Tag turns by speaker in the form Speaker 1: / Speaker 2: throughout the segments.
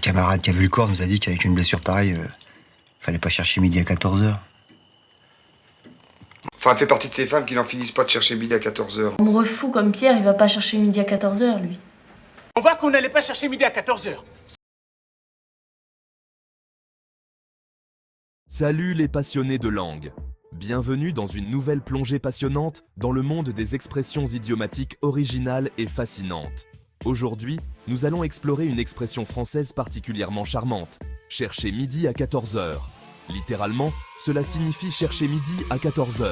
Speaker 1: camarade qui a vu le corps nous a dit qu'avec une blessure pareille, fallait pas chercher midi à 14h.
Speaker 2: Enfin, elle fait partie de ces femmes qui n'en finissent pas de chercher midi à 14h.
Speaker 3: Amoureux fou comme Pierre, il va pas chercher midi à 14h, lui.
Speaker 4: On voit qu'on n'allait pas chercher midi à 14h.
Speaker 5: Salut les passionnés de langue. Bienvenue dans une nouvelle plongée passionnante dans le monde des expressions idiomatiques originales et fascinantes. Aujourd'hui, nous allons explorer une expression française particulièrement charmante, chercher midi à 14h. Littéralement, cela signifie chercher midi à 14h.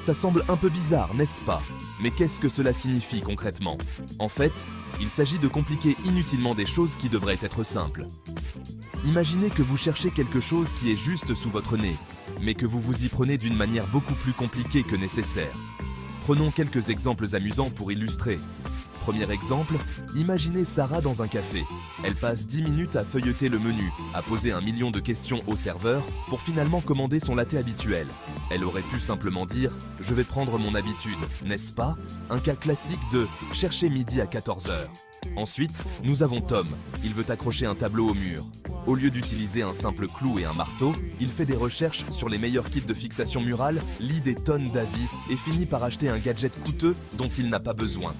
Speaker 5: Ça semble un peu bizarre, n'est-ce pas? Mais qu'est-ce que cela signifie concrètement? En fait, il s'agit de compliquer inutilement des choses qui devraient être simples. Imaginez que vous cherchez quelque chose qui est juste sous votre nez, mais que vous vous y prenez d'une manière beaucoup plus compliquée que nécessaire. Prenons quelques exemples amusants pour illustrer. Premier exemple, imaginez Sarah dans un café. Elle passe 10 minutes à feuilleter le menu, à poser 1 million de questions au serveur pour finalement commander son latte habituel. Elle aurait pu simplement dire « Je vais prendre mon habitude », n'est-ce pas? Un cas classique de « chercher midi à 14h ». Ensuite, nous avons Tom. Il veut accrocher un tableau au mur. Au lieu d'utiliser un simple clou et un marteau, il fait des recherches sur les meilleurs kits de fixation murale, lit des tonnes d'avis et finit par acheter un gadget coûteux dont il n'a pas besoin.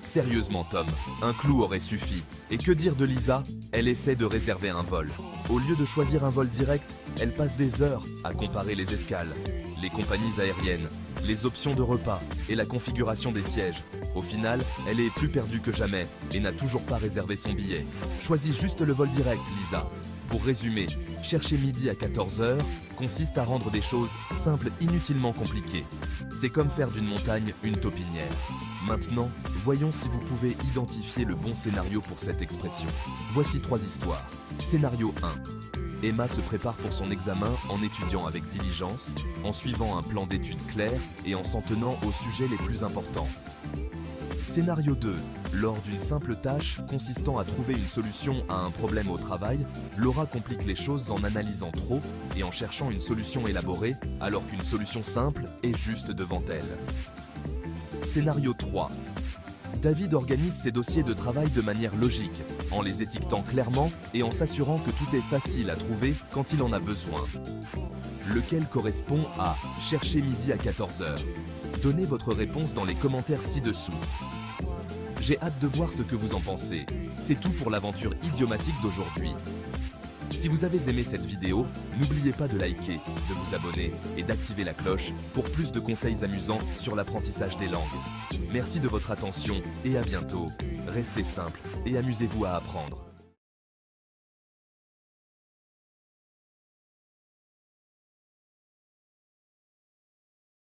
Speaker 5: Sérieusement Tom, un clou aurait suffi. Et que dire de Lisa? Elle essaie de réserver un vol. Au lieu de choisir un vol direct, elle passe des heures à comparer les escales, les compagnies aériennes, les options de repas et la configuration des sièges. Au final, elle est plus perdue que jamais et n'a toujours pas réservé son billet. Choisis juste le vol direct, Lisa. Pour résumer, chercher midi à 14h consiste à rendre des choses simples inutilement compliquées. C'est comme faire d'une montagne une taupinière. Maintenant, voyons si vous pouvez identifier le bon scénario pour cette expression. Voici 3 histoires. Scénario 1. Emma se prépare pour son examen en étudiant avec diligence, en suivant un plan d'études clair et en s'en tenant aux sujets les plus importants. Scénario 2. Lors d'une simple tâche consistant à trouver une solution à un problème au travail, Laura complique les choses en analysant trop et en cherchant une solution élaborée alors qu'une solution simple est juste devant elle. Scénario 3. David organise ses dossiers de travail de manière logique, en les étiquetant clairement et en s'assurant que tout est facile à trouver quand il en a besoin. Lequel correspond à « chercher midi à 14h ». Donnez votre réponse dans les commentaires ci-dessous. J'ai hâte de voir ce que vous en pensez. C'est tout pour l'aventure idiomatique d'aujourd'hui. Si vous avez aimé cette vidéo, n'oubliez pas de liker, de vous abonner et d'activer la cloche pour plus de conseils amusants sur l'apprentissage des langues. Merci de votre attention et à bientôt. Restez simple et amusez-vous à apprendre.